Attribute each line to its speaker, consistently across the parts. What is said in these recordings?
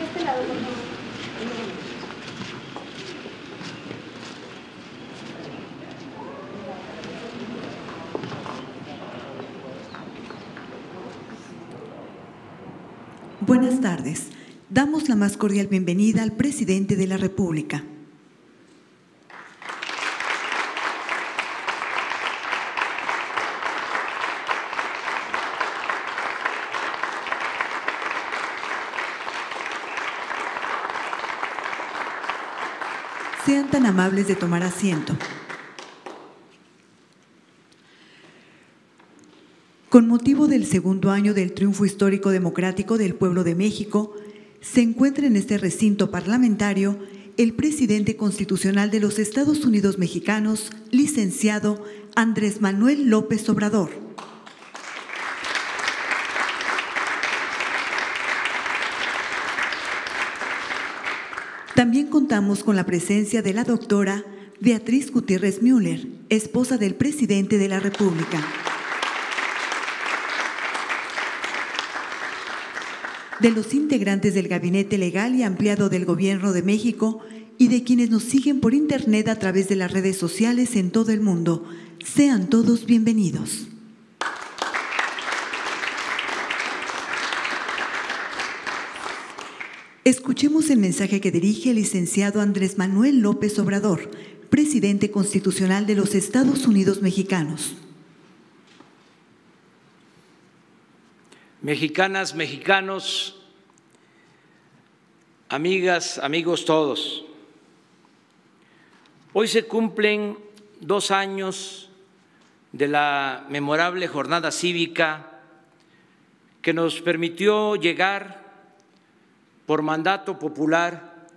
Speaker 1: Este lado, por favor.
Speaker 2: Buenas tardes. Damos la más cordial bienvenida al presidente de la República. Sean tan amables de tomar asiento. Con motivo del segundo año del triunfo histórico democrático del pueblo de México, se encuentra en este recinto parlamentario el presidente constitucional de los Estados Unidos mexicanos, licenciado Andrés Manuel López Obrador. También contamos con la presencia de la doctora Beatriz Gutiérrez Müller, esposa del presidente de la República. De los integrantes del Gabinete Legal y Ampliado del Gobierno de México y de quienes nos siguen por Internet a través de las redes sociales en todo el mundo. Sean todos bienvenidos. Escuchemos el mensaje que dirige el licenciado Andrés Manuel López Obrador, presidente constitucional de los Estados Unidos mexicanos.
Speaker 3: Mexicanas, mexicanos, amigas, amigos todos, hoy se cumplen 2 años de la memorable jornada cívica que nos permitió llegar por mandato popular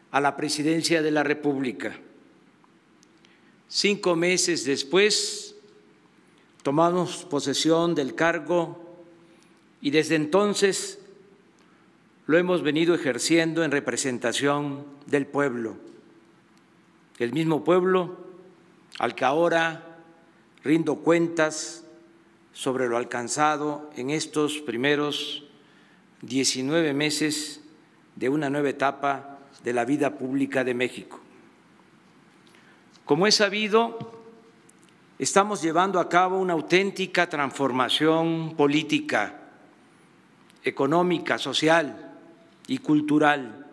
Speaker 3: a la presidencia de la República. 5 meses después, tomamos posesión del cargo y desde entonces lo hemos venido ejerciendo en representación del pueblo, el mismo pueblo al que ahora rindo cuentas sobre lo alcanzado en estos primeros 19 meses de una nueva etapa de la vida pública de México. Como es sabido, estamos llevando a cabo una auténtica transformación política, económica, social y cultural,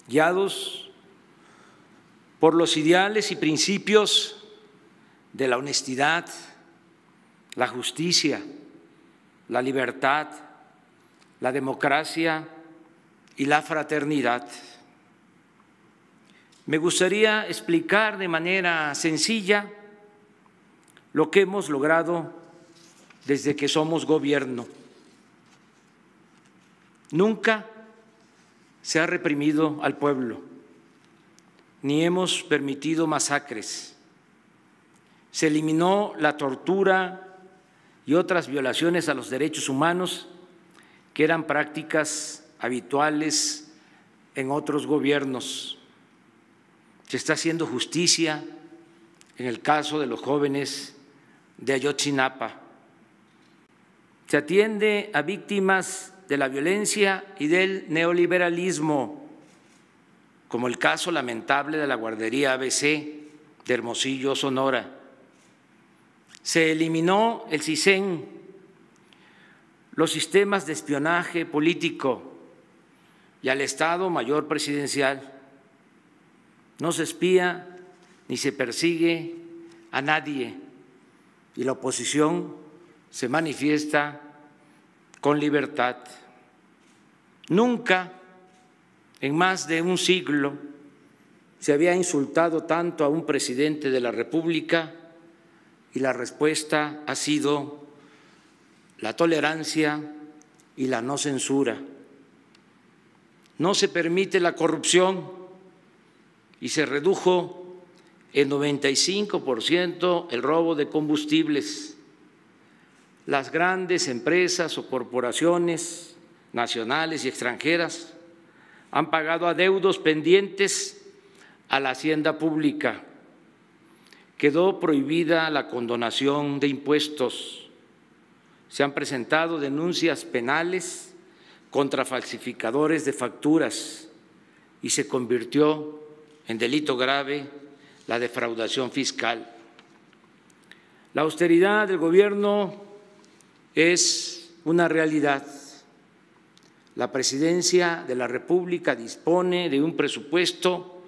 Speaker 3: guiados por los ideales y principios de la honestidad, la justicia, la libertad, la democracia y la fraternidad. Me gustaría explicar de manera sencilla lo que hemos logrado desde que somos gobierno. Nunca se ha reprimido al pueblo, ni hemos permitido masacres. Se eliminó la tortura y otras violaciones a los derechos humanos que eran prácticas habituales en otros gobiernos. Se está haciendo justicia en el caso de los jóvenes de Ayotzinapa. Se atiende a víctimas de la violencia y del neoliberalismo, como el caso lamentable de la guardería ABC de Hermosillo, Sonora. Se eliminó el CISEN, los sistemas de espionaje político y al Estado Mayor Presidencial. No se espía ni se persigue a nadie y la oposición se manifiesta con libertad. Nunca en más de un siglo se había insultado tanto a un presidente de la República y la respuesta ha sido la tolerancia y la no censura. No se permite la corrupción y se redujo en 95% el robo de combustibles. Las grandes empresas o corporaciones nacionales y extranjeras han pagado adeudos pendientes a la hacienda pública. Quedó prohibida la condonación de impuestos. Se han presentado denuncias penales contra falsificadores de facturas y se convirtió en delito grave la defraudación fiscal. La austeridad del gobierno es una realidad. La Presidencia de la República dispone de un presupuesto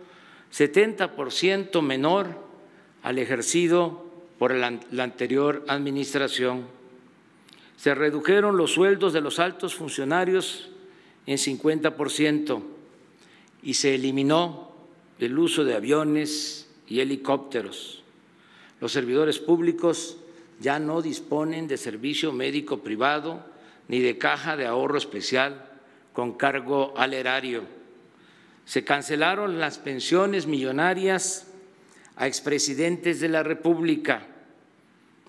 Speaker 3: 70% menor al ejercido por la anterior administración. Se redujeron los sueldos de los altos funcionarios en 50% y se eliminó el uso de aviones y helicópteros. Los servidores públicos ya no disponen de servicio médico privado ni de caja de ahorro especial con cargo al erario. Se cancelaron las pensiones millonarias a expresidentes de la República.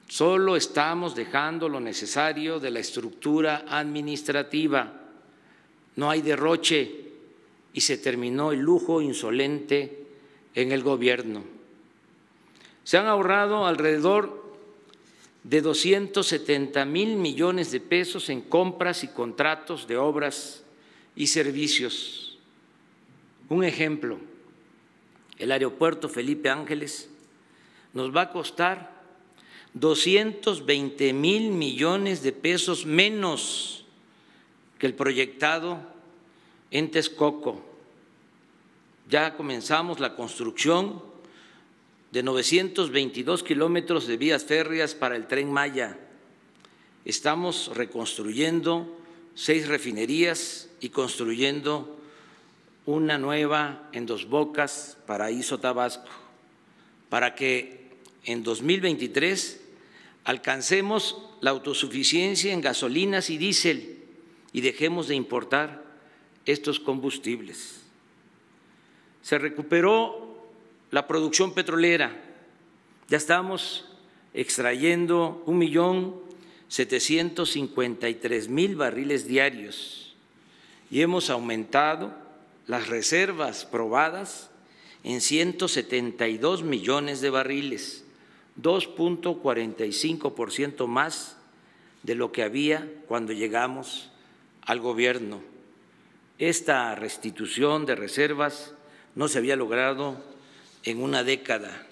Speaker 3: Solo estamos dejando lo necesario de la estructura administrativa. No hay derroche y se terminó el lujo insolente en el gobierno. Se han ahorrado alrededor de 270,000 millones de pesos en compras y contratos de obras y servicios. Un ejemplo: el aeropuerto Felipe Ángeles nos va a costar 220,000 millones de pesos menos que el proyectado en Texcoco. Ya comenzamos la construcción de 922 kilómetros de vías férreas para el Tren Maya. Estamos reconstruyendo 6 refinerías y construyendo una nueva en Dos Bocas, Paraíso, Tabasco, para que en 2023 alcancemos la autosuficiencia en gasolinas y diésel y dejemos de importar estos combustibles. Se recuperó la producción petrolera. Ya estamos extrayendo 1,753,000 barriles diarios y hemos aumentado las reservas probadas en 172 millones de barriles, 2.45% más de lo que había cuando llegamos al gobierno. Esta restitución de reservas no se había logrado en una década.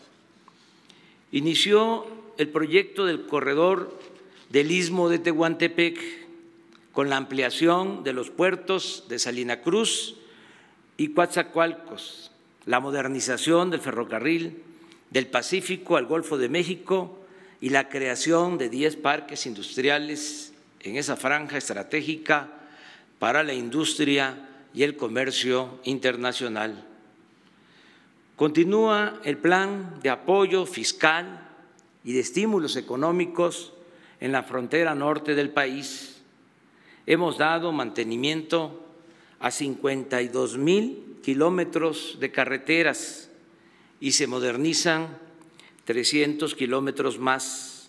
Speaker 3: Inició el proyecto del corredor del Istmo de Tehuantepec con la ampliación de los puertos de Salina Cruz y Coatzacoalcos, la modernización del ferrocarril del Pacífico al Golfo de México y la creación de 10 parques industriales en esa franja estratégica para la industria y el comercio internacional. Continúa el plan de apoyo fiscal y de estímulos económicos en la frontera norte del país. Hemos dado mantenimiento a 52,000 kilómetros de carreteras y se modernizan 300 kilómetros más.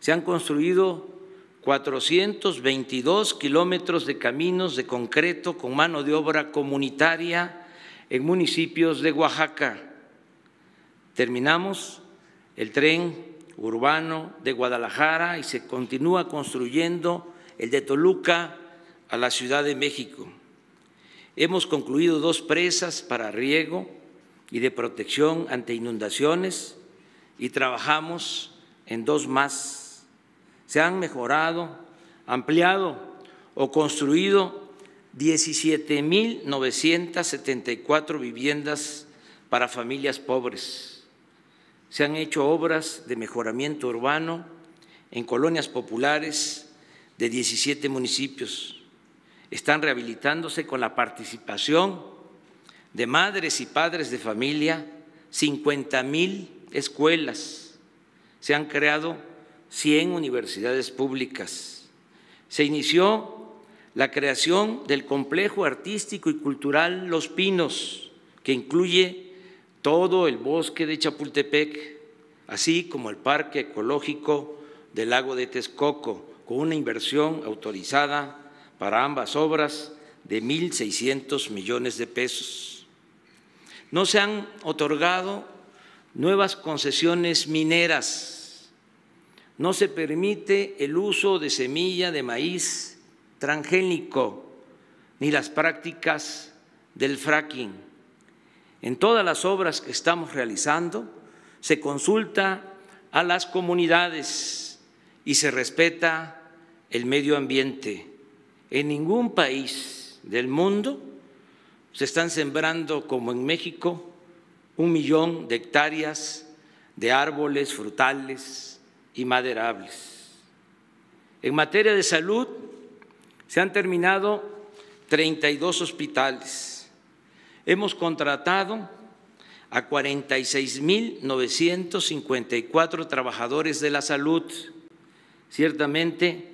Speaker 3: Se han construido 422 kilómetros de caminos de concreto con mano de obra comunitaria en municipios de Oaxaca. Terminamos el tren urbano de Guadalajara y se continúa construyendo el de Toluca a la Ciudad de México. Hemos concluido 2 presas para riego y de protección ante inundaciones y trabajamos en 2 más. Se han mejorado, ampliado o construido 17,974 viviendas para familias pobres. Se han hecho obras de mejoramiento urbano en colonias populares de 17 municipios. Están rehabilitándose con la participación de madres y padres de familia 50,000 escuelas. Se han creado 100 universidades públicas. Se inició la creación del complejo artístico y cultural Los Pinos, que incluye todo el bosque de Chapultepec, así como el Parque Ecológico del Lago de Texcoco, con una inversión autorizada para ambas obras de 1,600 millones de pesos. No se han otorgado nuevas concesiones mineras. No se permite el uso de semilla de maíz transgénico ni las prácticas del fracking. En todas las obras que estamos realizando se consulta a las comunidades y se respeta el medio ambiente. En ningún país del mundo se están sembrando, como en México, 1 millón de hectáreas de árboles frutales y maderables. En materia de salud, se han terminado 32 hospitales. Hemos contratado a 46.954 trabajadores de la salud. Ciertamente,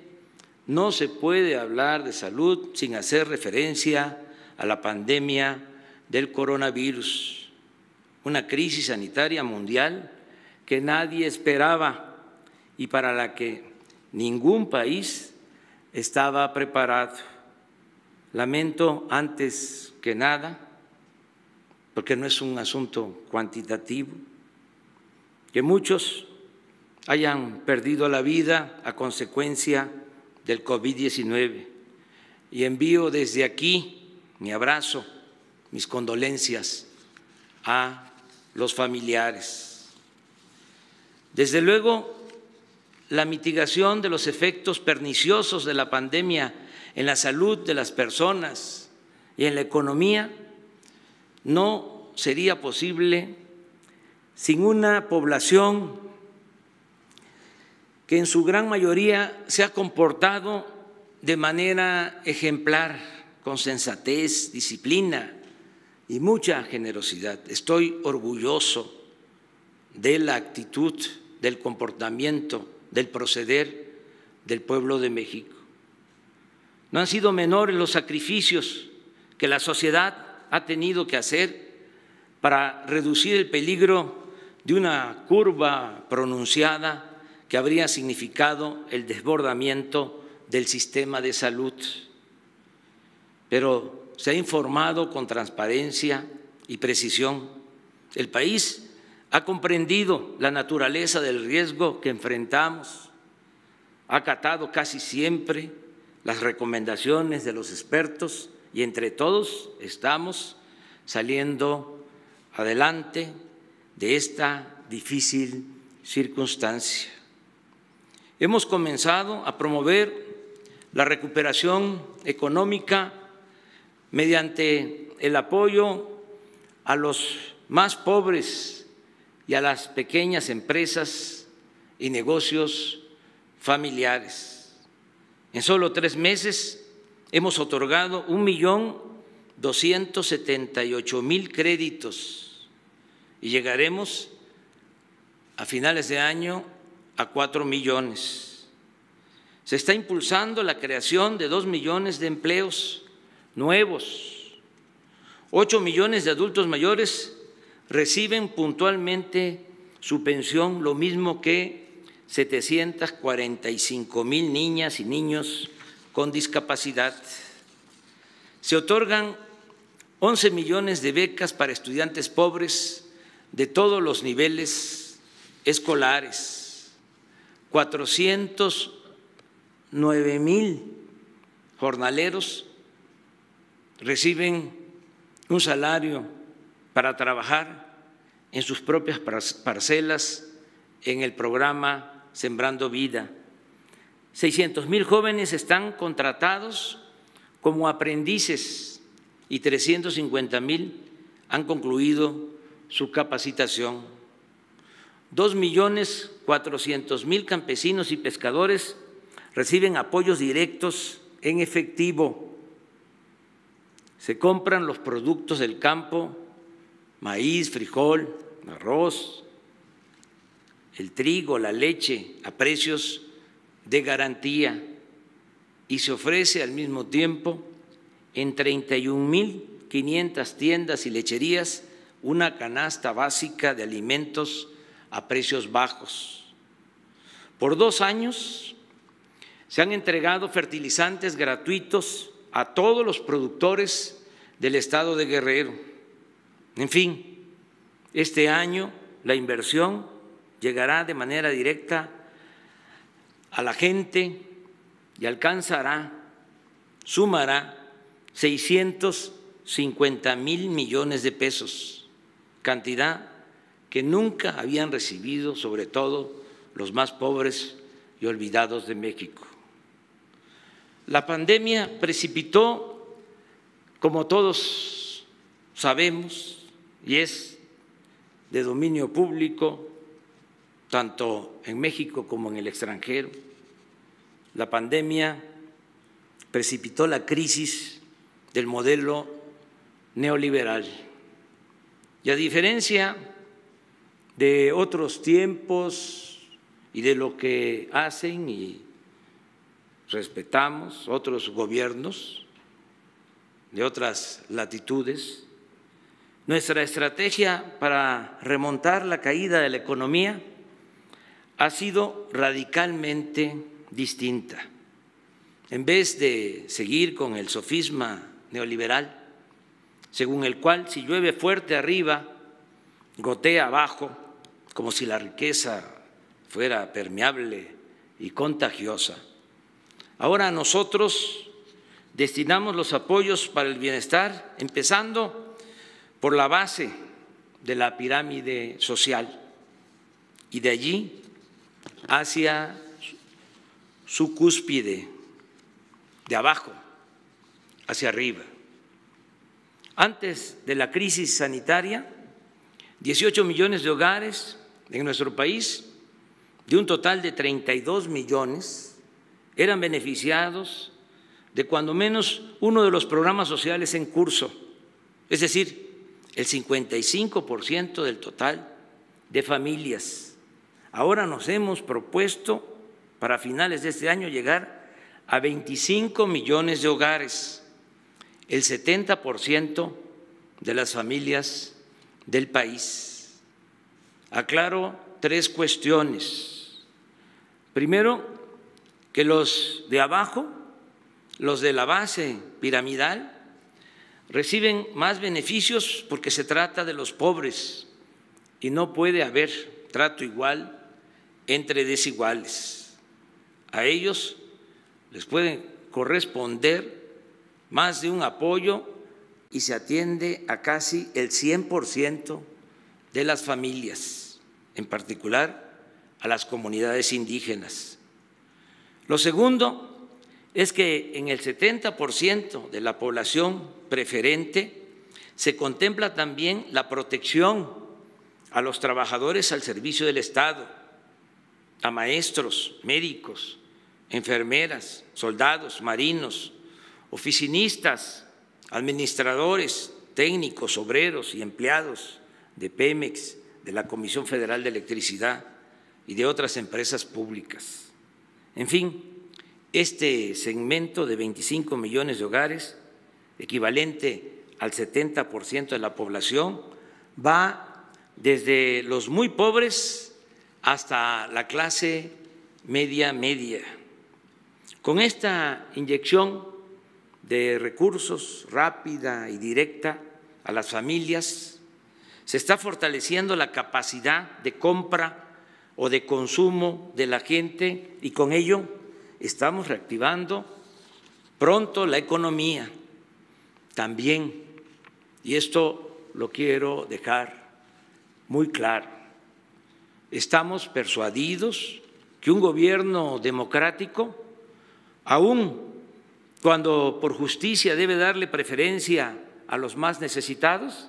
Speaker 3: no se puede hablar de salud sin hacer referencia a la pandemia del coronavirus, una crisis sanitaria mundial que nadie esperaba y para la que ningún país estaba preparado. Lamento antes que nada, porque no es un asunto cuantitativo, que muchos hayan perdido la vida a consecuencia del COVID-19 y envío desde aquí mi abrazo, mis condolencias a los familiares. Desde luego, la mitigación de los efectos perniciosos de la pandemia en la salud de las personas y en la economía no sería posible sin una población que en su gran mayoría se ha comportado de manera ejemplar, con sensatez, disciplina y mucha generosidad. Estoy orgulloso de la actitud, del comportamiento, del proceder del pueblo de México. No han sido menores los sacrificios que la sociedad ha tenido que hacer para reducir el peligro de una curva pronunciada que habría significado el desbordamiento del sistema de salud. Pero se ha informado con transparencia y precisión. El país ha comprendido la naturaleza del riesgo que enfrentamos, ha acatado casi siempre las recomendaciones de los expertos y entre todos estamos saliendo adelante de esta difícil circunstancia. Hemos comenzado a promover la recuperación económica mediante el apoyo a los más pobres y a las pequeñas empresas y negocios familiares. En solo 3 meses hemos otorgado 1.278.000 créditos y llegaremos a finales de año a 4 millones. Se está impulsando la creación de 2 millones de empleos nuevos. 8 millones de adultos mayores reciben puntualmente su pensión, lo mismo que 745.000 niñas y niños con discapacidad. Se otorgan 11 millones de becas para estudiantes pobres de todos los niveles escolares. 409.000 jornaleros reciben un salario para trabajar en sus propias parcelas en el programa Sembrando Vida. 600.000 jóvenes están contratados como aprendices y 350.000 han concluido su capacitación. 2.400.000 campesinos y pescadores reciben apoyos directos en efectivo. Se compran los productos del campo, maíz, frijol, arroz, el trigo, la leche, a precios de garantía y se ofrece al mismo tiempo en 31.500 tiendas y lecherías una canasta básica de alimentos a precios bajos. Por 2 años se han entregado fertilizantes gratuitos a todos los productores del estado de Guerrero. En fin, este año la inversión llegará de manera directa a la gente y sumará 650,000 millones de pesos, cantidad que nunca habían recibido, sobre todo los más pobres y olvidados de México. La pandemia precipitó, como todos sabemos, y es de dominio público, tanto en México como en el extranjero, la pandemia precipitó la crisis del modelo neoliberal. Y a diferencia de otros tiempos y de lo que hacen y respetamos otros gobiernos de otras latitudes, nuestra estrategia para remontar la caída de la economía ha sido radicalmente distinta. En vez de seguir con el sofisma neoliberal, según el cual si llueve fuerte arriba, gotea abajo, como si la riqueza fuera permeable y contagiosa, ahora nosotros destinamos los apoyos para el bienestar, empezando por la base de la pirámide social y de allí hacia su cúspide, de abajo hacia arriba. Antes de la crisis sanitaria, 18 millones de hogares en nuestro país, de un total de 32 millones, eran beneficiados de cuando menos uno de los programas sociales en curso, es decir, el 55% del total de familias. Ahora nos hemos propuesto para finales de este año llegar a 25 millones de hogares, el 70% de las familias del país. Aclaro tres cuestiones. Primero, que los de abajo, los de la base piramidal, reciben más beneficios porque se trata de los pobres y no puede haber trato igual entre desiguales. A ellos les puede corresponder más de un apoyo y se atiende a casi el 100% de las familias, en particular a las comunidades indígenas. Lo segundo es que en el 70% de la población preferente se contempla también la protección a los trabajadores al servicio del Estado, a maestros, médicos, enfermeras, soldados, marinos, oficinistas, administradores, técnicos, obreros y empleados de Pemex, de la Comisión Federal de Electricidad y de otras empresas públicas. En fin, este segmento de 25 millones de hogares, equivalente al 70% de la población, va desde los muy pobres hasta la clase media. Con esta inyección de recursos rápida y directa a las familias, se está fortaleciendo la capacidad de compra o de consumo de la gente y con ello estamos reactivando pronto la economía también. Y esto lo quiero dejar muy claro. Estamos persuadidos que un gobierno democrático, aun cuando por justicia debe darle preferencia a los más necesitados,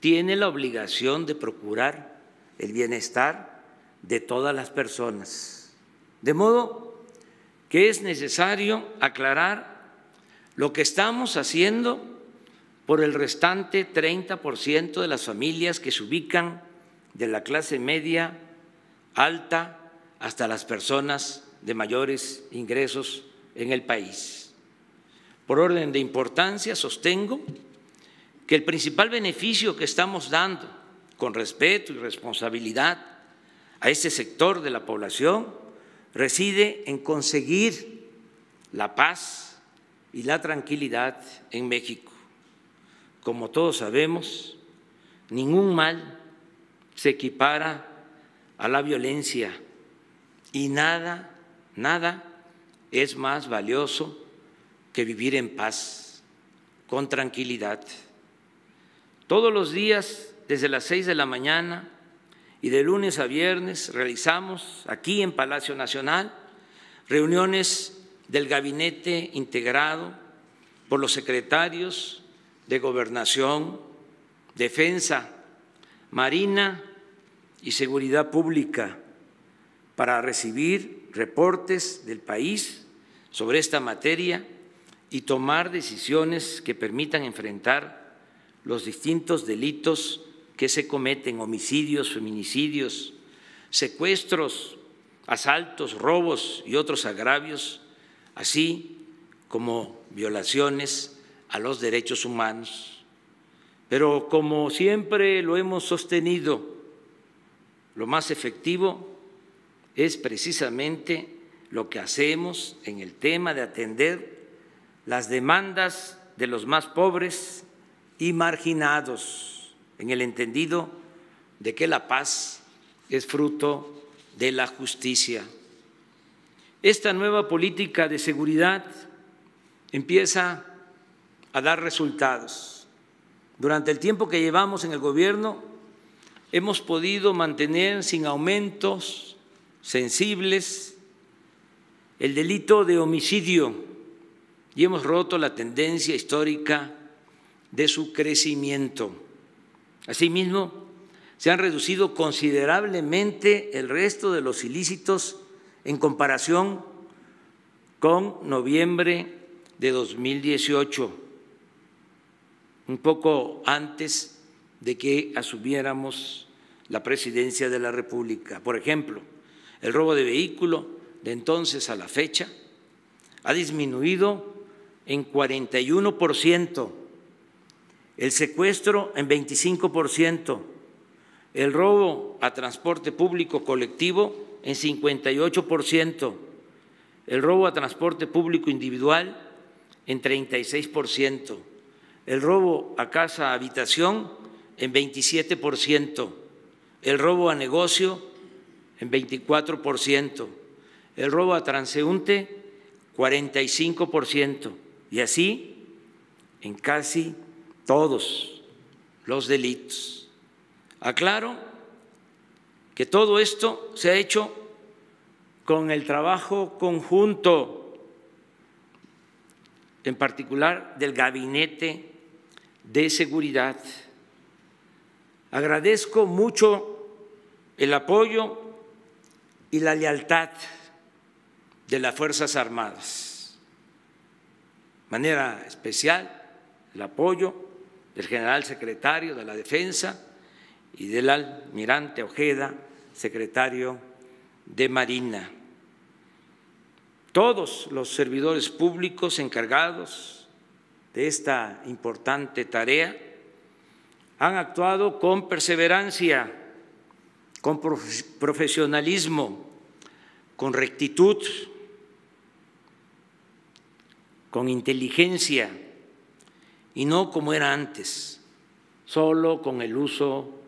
Speaker 3: tiene la obligación de procurar el bienestar de todas las personas. De modo que es necesario aclarar lo que estamos haciendo por el restante 30% de las familias que se ubican de la clase media alta hasta las personas de mayores ingresos en el país. Por orden de importancia, sostengo que el principal beneficio que estamos dando con respeto y responsabilidad a este sector de la población reside en conseguir la paz y la tranquilidad en México. Como todos sabemos, ningún mal se equipara a la violencia y nada es más valioso que vivir en paz, con tranquilidad. Todos los días, desde las 6 de la mañana y de lunes a viernes, realizamos aquí en Palacio Nacional reuniones del gabinete integrado por los secretarios de Gobernación, Defensa, Marina y Seguridad Pública para recibir reportes del país sobre esta materia y tomar decisiones que permitan enfrentar los distintos delitos que se cometen: homicidios, feminicidios, secuestros, asaltos, robos y otros agravios, así como violaciones a los derechos humanos. Pero como siempre lo hemos sostenido, lo más efectivo es precisamente lo que hacemos en el tema de atender las demandas de los más pobres y marginados, en el entendido de que la paz es fruto de la justicia. Esta nueva política de seguridad empieza a dar resultados. Durante el tiempo que llevamos en el gobierno hemos podido mantener sin aumentos sensibles el delito de homicidio y hemos roto la tendencia histórica de su crecimiento. Asimismo, se han reducido considerablemente el resto de los ilícitos en comparación con noviembre de 2018, un poco antes de que asumiéramos la presidencia de la República. Por ejemplo, el robo de vehículo de entonces a la fecha ha disminuido en 41%, el secuestro en 25%, el robo a transporte público colectivo en 58%, el robo a transporte público individual en 36%, el robo a casa habitación en 27%, el robo a negocio en 24%, el robo a transeúnte 45%, y así en casi todos los delitos. Aclaro que todo esto se ha hecho con el trabajo conjunto, en particular del Gabinete de Seguridad. Agradezco mucho el apoyo y la lealtad de las Fuerzas Armadas, de manera especial el apoyo del general secretario de la Defensa y del almirante Ojeda, secretario de Marina. Todos los servidores públicos encargados de esta importante tarea han actuado con perseverancia, con profesionalismo, con rectitud, con inteligencia, y no como era antes, solo con el uso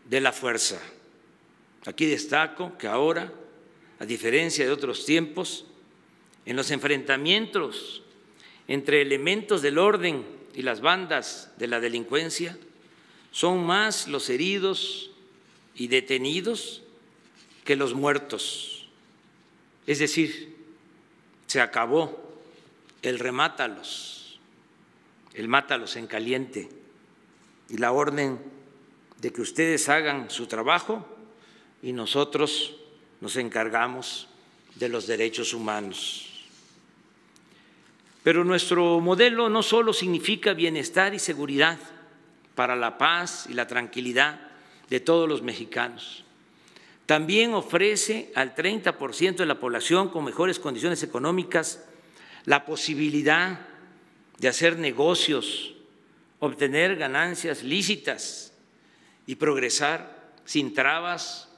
Speaker 3: de la fuerza. Aquí destaco que ahora, a diferencia de otros tiempos, en los enfrentamientos entre elementos del orden y las bandas de la delincuencia, son más los heridos y detenidos que los muertos. Es decir, se acabó el remátalos, el mátalos en caliente y la orden de que ustedes hagan su trabajo y nosotros nos encargamos de los derechos humanos. Pero nuestro modelo no solo significa bienestar y seguridad para la paz y la tranquilidad de todos los mexicanos, también ofrece al 30% de la población con mejores condiciones económicas la posibilidad de hacer negocios, obtener ganancias lícitas y progresar sin trabas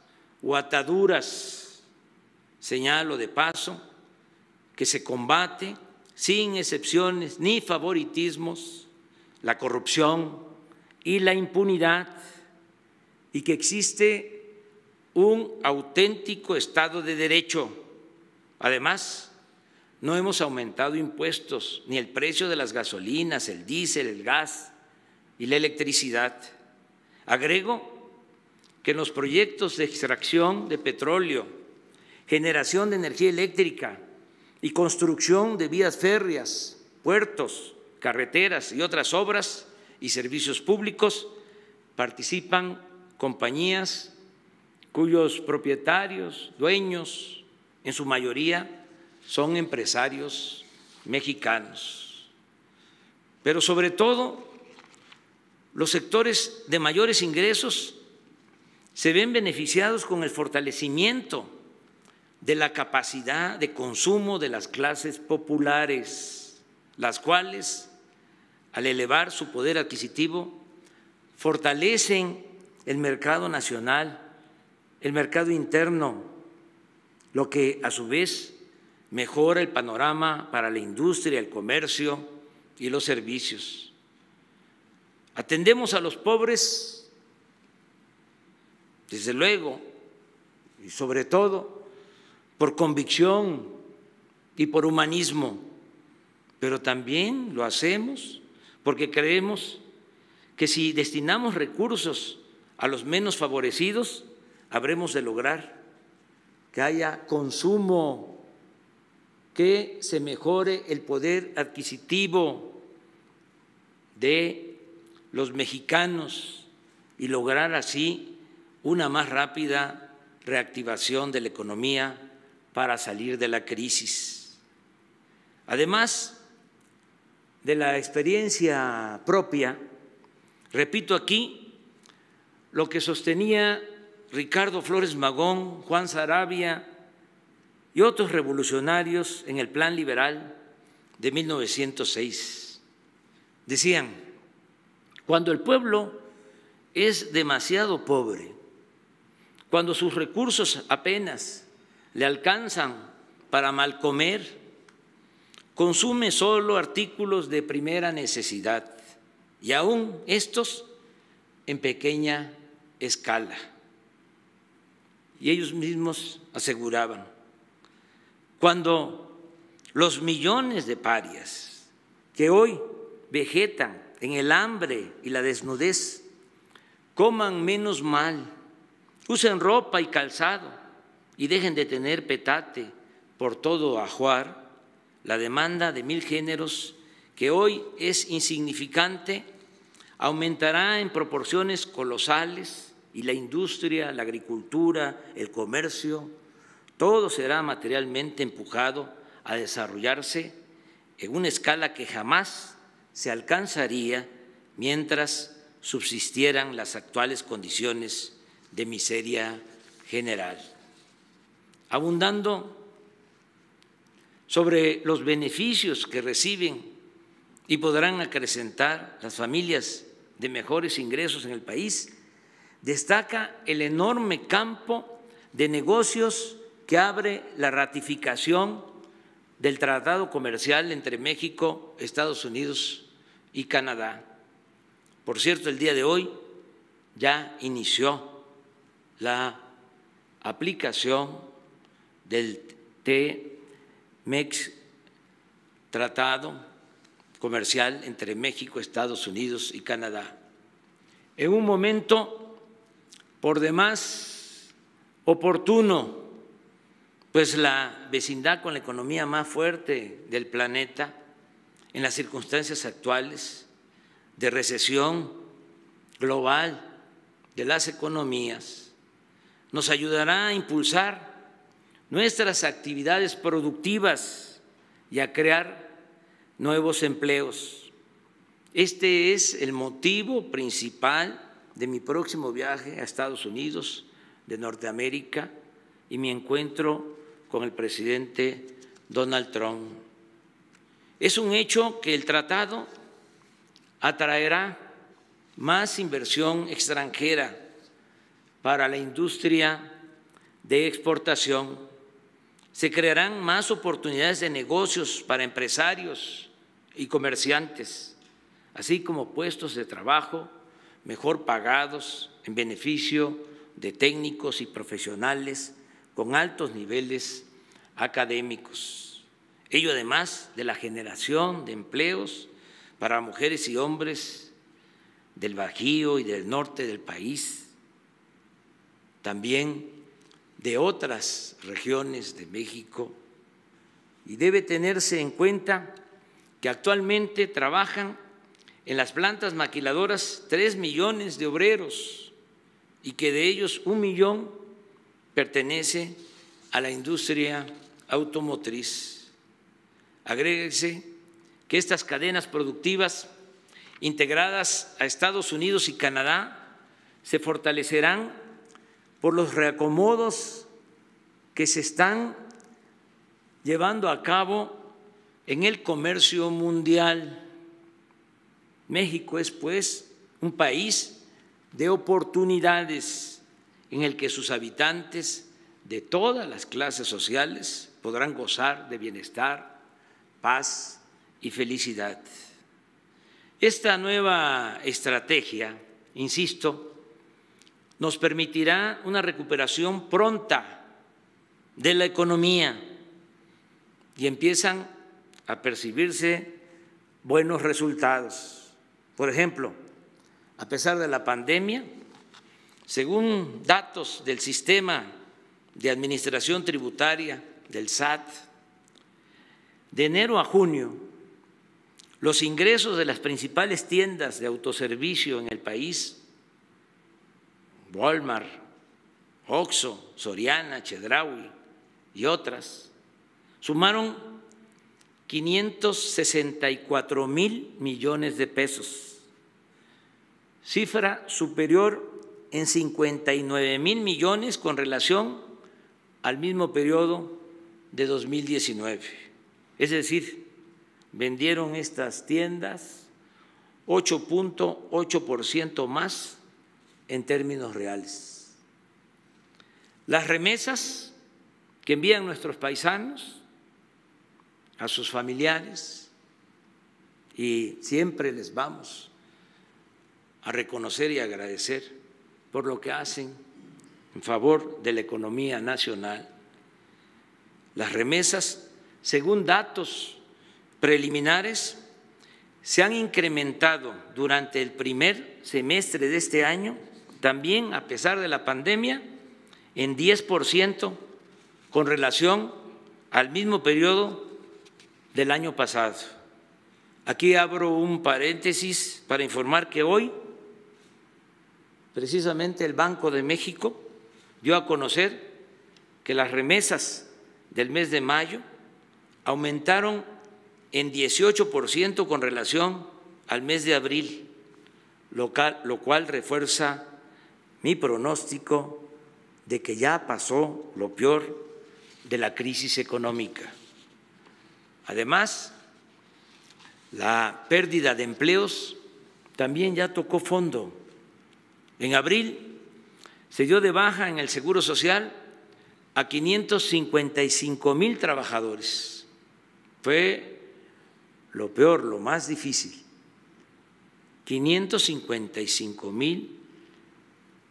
Speaker 3: o ataduras. Señalo de paso que se combate sin excepciones ni favoritismos la corrupción y la impunidad, y que existe un auténtico Estado de Derecho. Además, no hemos aumentado impuestos ni el precio de las gasolinas, el diésel, el gas y la electricidad. Agrego que en los proyectos de extracción de petróleo, generación de energía eléctrica y construcción de vías férreas, puertos, carreteras y otras obras y servicios públicos participan compañías cuyos propietarios, dueños, en su mayoría son empresarios mexicanos. Pero sobre todo, los sectores de mayores ingresos se ven beneficiados con el fortalecimiento de la capacidad de consumo de las clases populares, las cuales, al elevar su poder adquisitivo, fortalecen el mercado nacional, el mercado interno, lo que a su vez mejora el panorama para la industria, el comercio y los servicios. Atendemos a los pobres, desde luego, y sobre todo por convicción y por humanismo, pero también lo hacemos porque creemos que si destinamos recursos a los menos favorecidos, habremos de lograr que haya consumo, que se mejore el poder adquisitivo de los mexicanos y lograr así una más rápida reactivación de la economía para salir de la crisis. Además de la experiencia propia, repito aquí lo que sostenía Ricardo Flores Magón, Juan Saravia y otros revolucionarios en el Plan Liberal de 1906. Decían: cuando el pueblo es demasiado pobre, cuando sus recursos apenas le alcanzan para mal comer, consume solo artículos de primera necesidad y aún estos en pequeña escala. Y ellos mismos aseguraban: cuando los millones de parias que hoy vegetan en el hambre y la desnudez coman menos mal, usen ropa y calzado y dejen de tener petate por todo ajuar, la demanda de 1000 géneros, que hoy es insignificante, aumentará en proporciones colosales y la industria, la agricultura, el comercio, todo será materialmente empujado a desarrollarse en una escala que jamás se alcanzaría mientras subsistieran las actuales condiciones de miseria general. Abundando sobre los beneficios que reciben y podrán acrecentar las familias de mejores ingresos en el país, destaca el enorme campo de negocios que abre la ratificación del Tratado Comercial entre México, Estados Unidos y Canadá. Por cierto, el día de hoy ya inició la aplicación del TMEC, Tratado Comercial entre México, Estados Unidos y Canadá. En un momento por demás oportuno, pues la vecindad con la economía más fuerte del planeta, en las circunstancias actuales de recesión global de las economías, nos ayudará a impulsar nuestras actividades productivas y a crear nuevos empleos. Este es el motivo principal de mi próximo viaje a Estados Unidos de Norteamérica y mi encuentro con el presidente Donald Trump. Es un hecho que el tratado atraerá más inversión extranjera para la industria de exportación. Se crearán más oportunidades de negocios para empresarios y comerciantes, así como puestos de trabajo mejor pagados en beneficio de técnicos y profesionales con altos niveles académicos. Ello además de la generación de empleos para mujeres y hombres del Bajío y del norte del país, también de otras regiones de México, y debe tenerse en cuenta que actualmente trabajan en las plantas maquiladoras 3 millones de obreros y que de ellos 1 millón pertenece a la industria automotriz. Agréguese que estas cadenas productivas integradas a Estados Unidos y Canadá se fortalecerán por los reacomodos que se están llevando a cabo en el comercio mundial. México es, pues, un país de oportunidades en el que sus habitantes de todas las clases sociales podrán gozar de bienestar, paz y felicidad. Esta nueva estrategia, insisto, nos permitirá una recuperación pronta de la economía y empiezan a percibirse buenos resultados. Por ejemplo, a pesar de la pandemia, según datos del Sistema de Administración Tributaria del SAT, de enero a junio, los ingresos de las principales tiendas de autoservicio en el país, Walmart, Oxxo, Soriana, Chedraui y otras, sumaron 564,000 millones de pesos, cifra superior en 59,000 millones con relación al mismo periodo de 2019. Es decir, vendieron estas tiendas 8.8% más en términos reales. Las remesas que envían nuestros paisanos a sus familiares, y siempre les vamos a reconocer y agradecer por lo que hacen en favor de la economía nacional. Las remesas, según datos preliminares, se han incrementado durante el primer semestre de este año, también a pesar de la pandemia, en 10% con relación al mismo periodo del año pasado. Aquí abro un paréntesis para informar que hoy, precisamente, el Banco de México dio a conocer que las remesas del mes de mayo aumentaron en 18% con relación al mes de abril, lo cual refuerza mi pronóstico de que ya pasó lo peor de la crisis económica. Además, la pérdida de empleos también ya tocó fondo. En abril se dio de baja en el Seguro Social a 555,000 trabajadores. Fue lo peor, lo más difícil. 555,000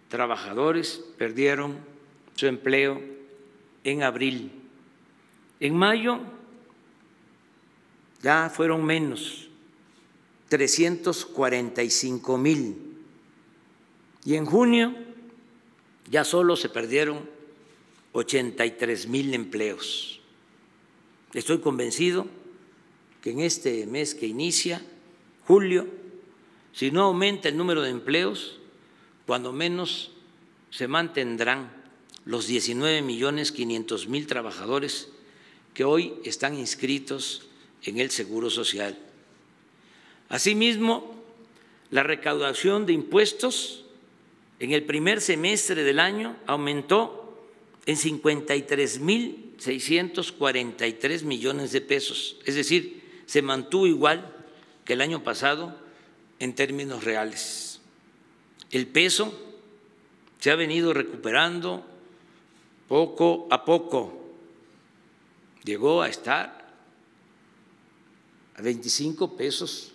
Speaker 3: trabajadores perdieron su empleo en abril. En mayo ya fueron menos, 345,000. Y en junio ya solo se perdieron 83,000 empleos. Estoy convencido que en este mes que inicia, julio, si no aumenta el número de empleos, cuando menos se mantendrán los 19,500,000 trabajadores que hoy están inscritos en el Seguro Social. Asimismo, la recaudación de impuestos en el primer semestre del año aumentó en 53,643 millones de pesos, es decir, se mantuvo igual que el año pasado en términos reales. El peso se ha venido recuperando poco a poco, llegó a estar a 25 pesos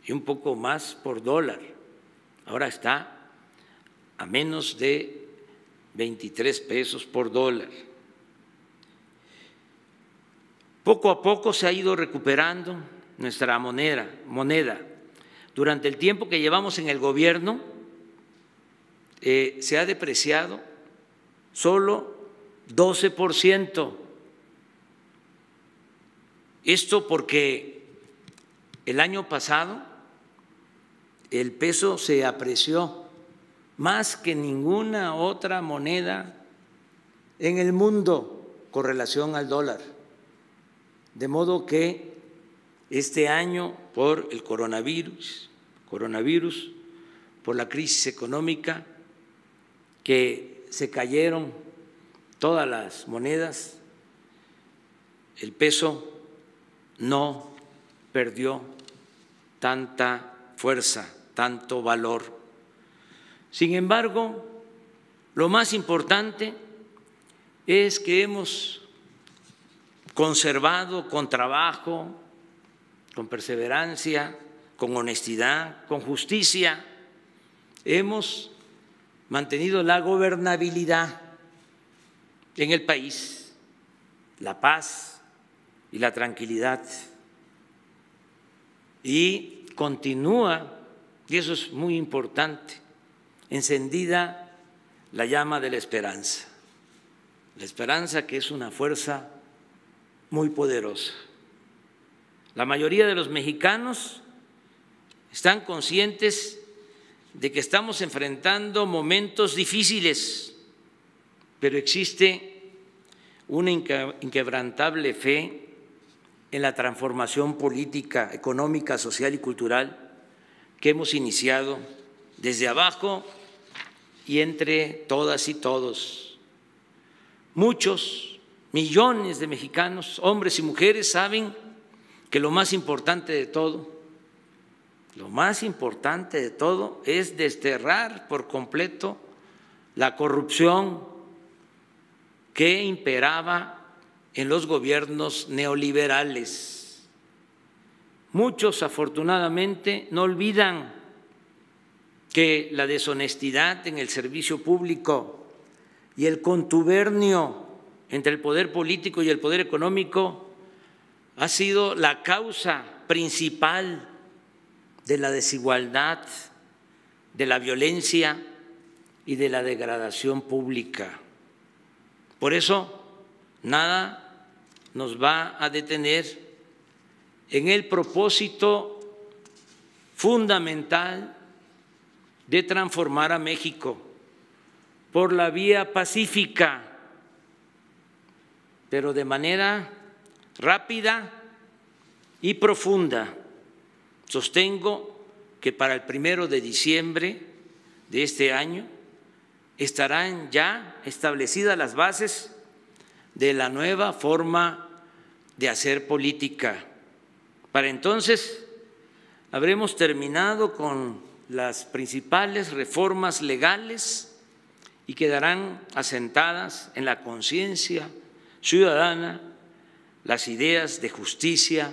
Speaker 3: y un poco más por dólar ahora está a menos de 23 pesos por dólar. Poco a poco se ha ido recuperando nuestra moneda. Durante el tiempo que llevamos en el gobierno se ha depreciado solo 12%. Esto porque el año pasado el peso se apreció más que ninguna otra moneda en el mundo con relación al dólar. De modo que este año, por el coronavirus, por la crisis económica, que se cayeron todas las monedas, el peso no perdió tanta fuerza, tanto valor. Sin embargo, lo más importante es que hemos conservado con trabajo, con perseverancia, con honestidad, con justicia, hemos mantenido la gobernabilidad en el país, la paz y la tranquilidad. Y continúa, y eso es muy importante, encendida la llama de la esperanza que es una fuerza muy poderosa. La mayoría de los mexicanos están conscientes de que estamos enfrentando momentos difíciles, pero existe una inquebrantable fe en la transformación política, económica, social y cultural que hemos iniciado desde abajo y entre todas y todos. Muchos, millones de mexicanos, hombres y mujeres, saben que lo más importante de todo es desterrar por completo la corrupción que imperaba en los gobiernos neoliberales. Muchos, afortunadamente, no olvidan que la deshonestidad en el servicio público y el contubernio entre el poder político y el poder económico ha sido la causa principal de la desigualdad, de la violencia y de la degradación pública. Por eso, nada nos va a detener en el propósito fundamental de transformar a México por la vía pacífica, pero de manera rápida y profunda. Sostengo que para el 1 de diciembre de este año estarán ya establecidas las bases de la nueva forma de hacer política. Para entonces habremos terminado con las principales reformas legales y quedarán asentadas en la conciencia ciudadana las ideas de justicia,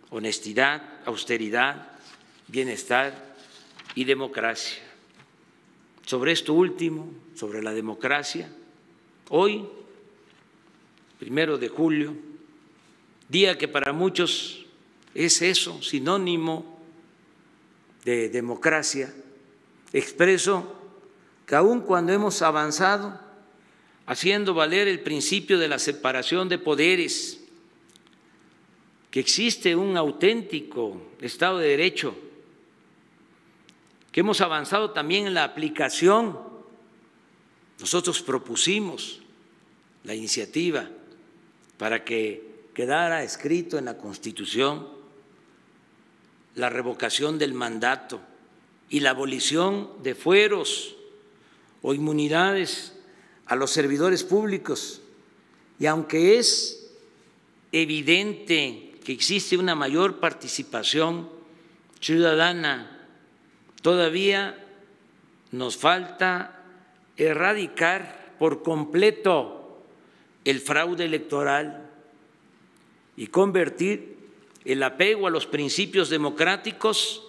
Speaker 3: honestidad, austeridad, bienestar y democracia. Sobre esto último, sobre la democracia, hoy, 1 de julio, día que para muchos es eso, sinónimo de democracia, expreso que aun cuando hemos avanzado haciendo valer el principio de la separación de poderes, que existe un auténtico Estado de Derecho, que hemos avanzado también en la aplicación. Nosotros propusimos la iniciativa para que quedara escrito en la Constitución la revocación del mandato y la abolición de fueros o inmunidades a los servidores públicos. Y aunque es evidente que existe una mayor participación ciudadana, todavía nos falta erradicar por completo el fraude electoral y convertir el apego a los principios democráticos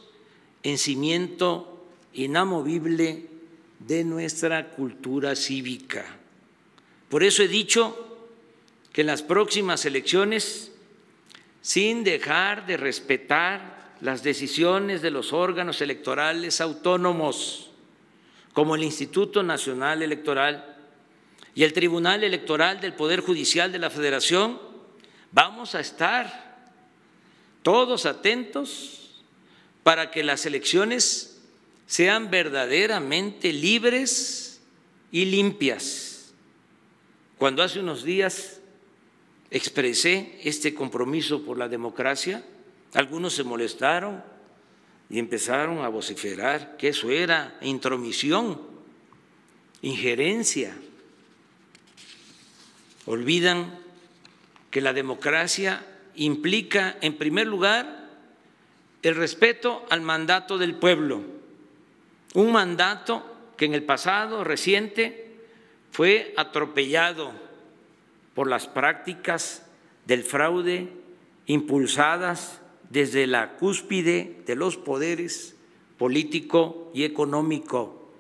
Speaker 3: en cimiento inamovible de nuestra cultura cívica. Por eso he dicho que en las próximas elecciones, sin dejar de respetar las decisiones de los órganos electorales autónomos, como el Instituto Nacional Electoral y el Tribunal Electoral del Poder Judicial de la Federación, vamos a estar todos atentos para que las elecciones sean verdaderamente libres y limpias. Cuando hace unos días expresé este compromiso por la democracia, algunos se molestaron y empezaron a vociferar que eso era intromisión, injerencia. Olvidan que la democracia implica, en primer lugar, el respeto al mandato del pueblo, un mandato que en el pasado reciente fue atropellado por las prácticas del fraude impulsadas desde la cúspide de los poderes político y económico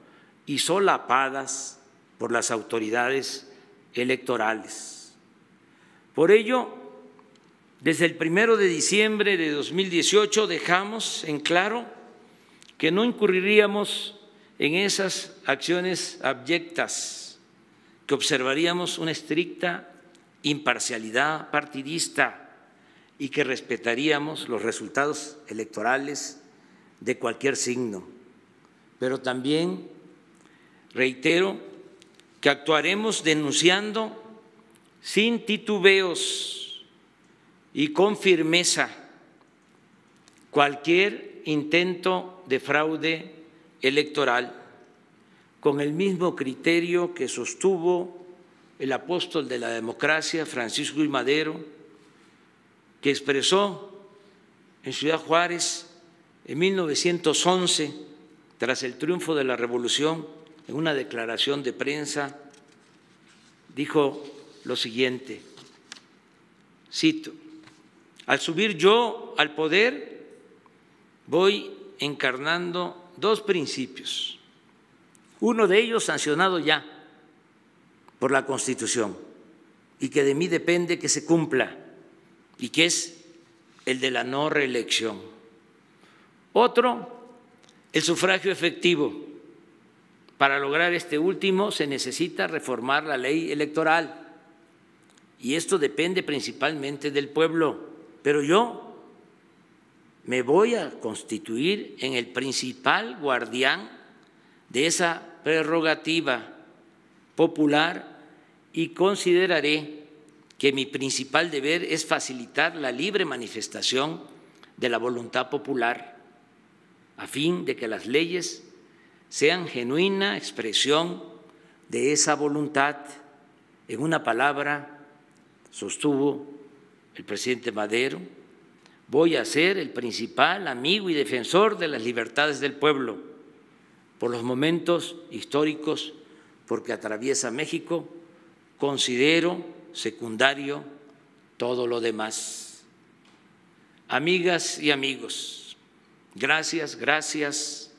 Speaker 3: y solapadas por las autoridades electorales. Por ello, desde el 1 de diciembre de 2018 dejamos en claro que no incurriríamos en esas acciones abyectas, que observaríamos una estricta imparcialidad partidista y que respetaríamos los resultados electorales de cualquier signo. Pero también reitero que actuaremos denunciando sin titubeos y con firmeza cualquier intento de fraude electoral, con el mismo criterio que sostuvo el apóstol de la democracia, Francisco I. Madero, que expresó en Ciudad Juárez en 1911, tras el triunfo de la Revolución, en una declaración de prensa, dijo lo siguiente, cito: al subir yo al poder, voy encarnando dos principios, uno de ellos sancionado ya por la Constitución y que de mí depende que se cumpla, y que es el de la no reelección. Otro, el sufragio efectivo. Para lograr este último se necesita reformar la ley electoral y esto depende principalmente del pueblo, pero yo me voy a constituir en el principal guardián de esa prerrogativa popular y consideraré que mi principal deber es facilitar la libre manifestación de la voluntad popular a fin de que las leyes sean genuina expresión de esa voluntad. En una palabra, sostuvo el presidente Madero, voy a ser el principal amigo y defensor de las libertades del pueblo por los momentos históricos porque atraviesa México, considero secundario todo lo demás. Amigas y amigos, gracias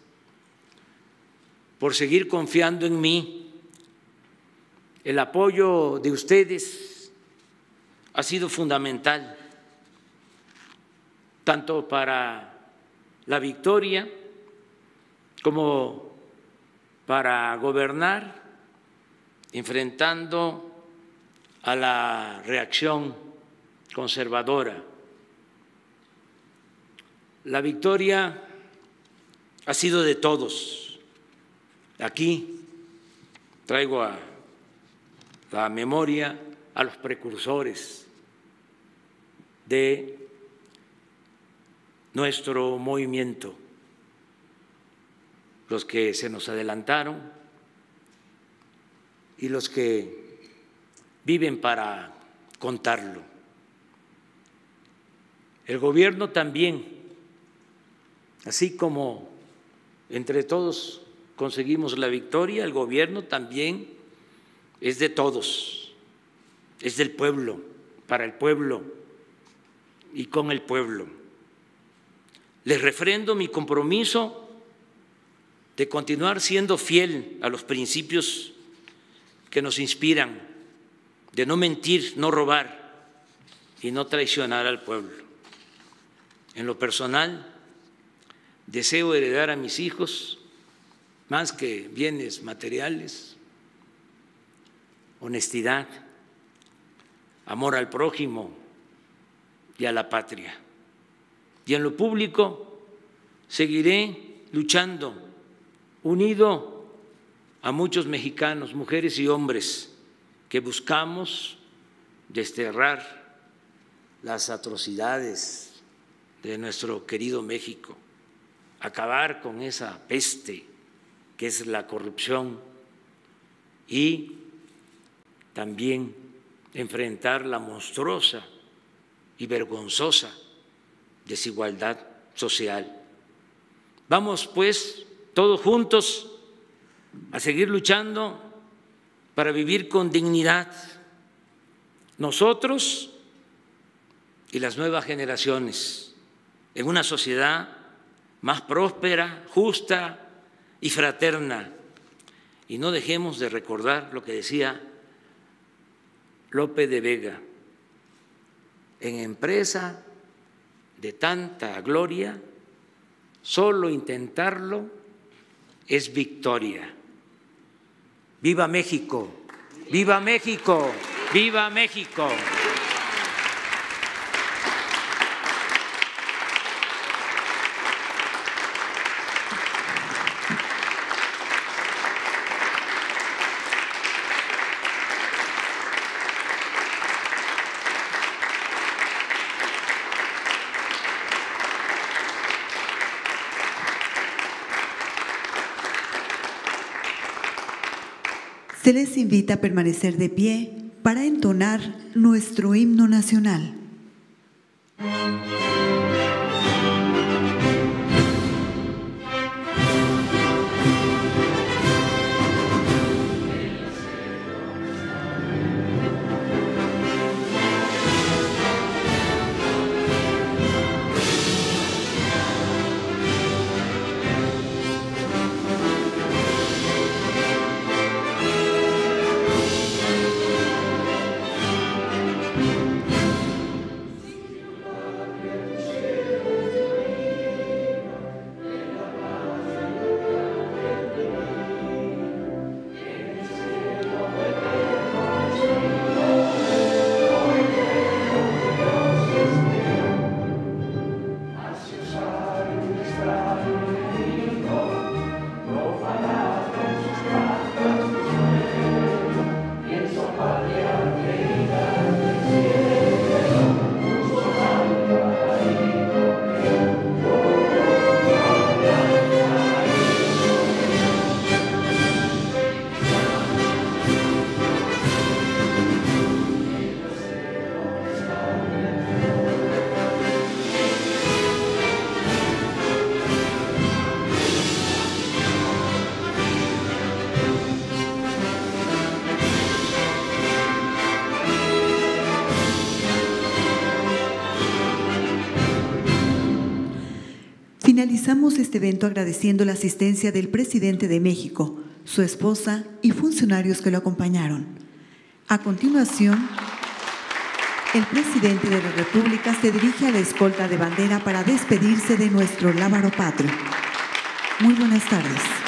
Speaker 3: por seguir confiando en mí. El apoyo de ustedes ha sido fundamental, tanto para la victoria como para gobernar, enfrentando a la reacción conservadora. La victoria ha sido de todos. Aquí traigo a la memoria a los precursores de nuestro movimiento, los que se nos adelantaron y los que viven para contarlo. El gobierno también, así como entre todos conseguimos la victoria, el gobierno también es de todos, es del pueblo, para el pueblo y con el pueblo. Les refrendo mi compromiso de continuar siendo fiel a los principios que nos inspiran, de no mentir, no robar y no traicionar al pueblo. En lo personal, deseo heredar a mis hijos, más que bienes materiales, honestidad, amor al prójimo y a la patria. Y en lo público seguiré luchando, unido a muchos mexicanos, mujeres y hombres, que buscamos desterrar las atrocidades de nuestro querido México, acabar con esa peste que es la corrupción y también enfrentar la monstruosa y vergonzosa desigualdad social. Vamos, pues, todos juntos a seguir luchando para vivir con dignidad, nosotros y las nuevas generaciones, en una sociedad más próspera, justa y fraterna. Y no dejemos de recordar lo que decía Lope de Vega: en empresa de tanta gloria, solo intentarlo es victoria. ¡Viva México! ¡Viva México! ¡Viva México!
Speaker 2: Se les invita a permanecer de pie para entonar nuestro himno nacional. Finalizamos este evento agradeciendo la asistencia del presidente de México, su esposa y funcionarios que lo acompañaron. A continuación, el presidente de la República se dirige a la escolta de bandera para despedirse de nuestro lábaro patrio. Muy buenas tardes.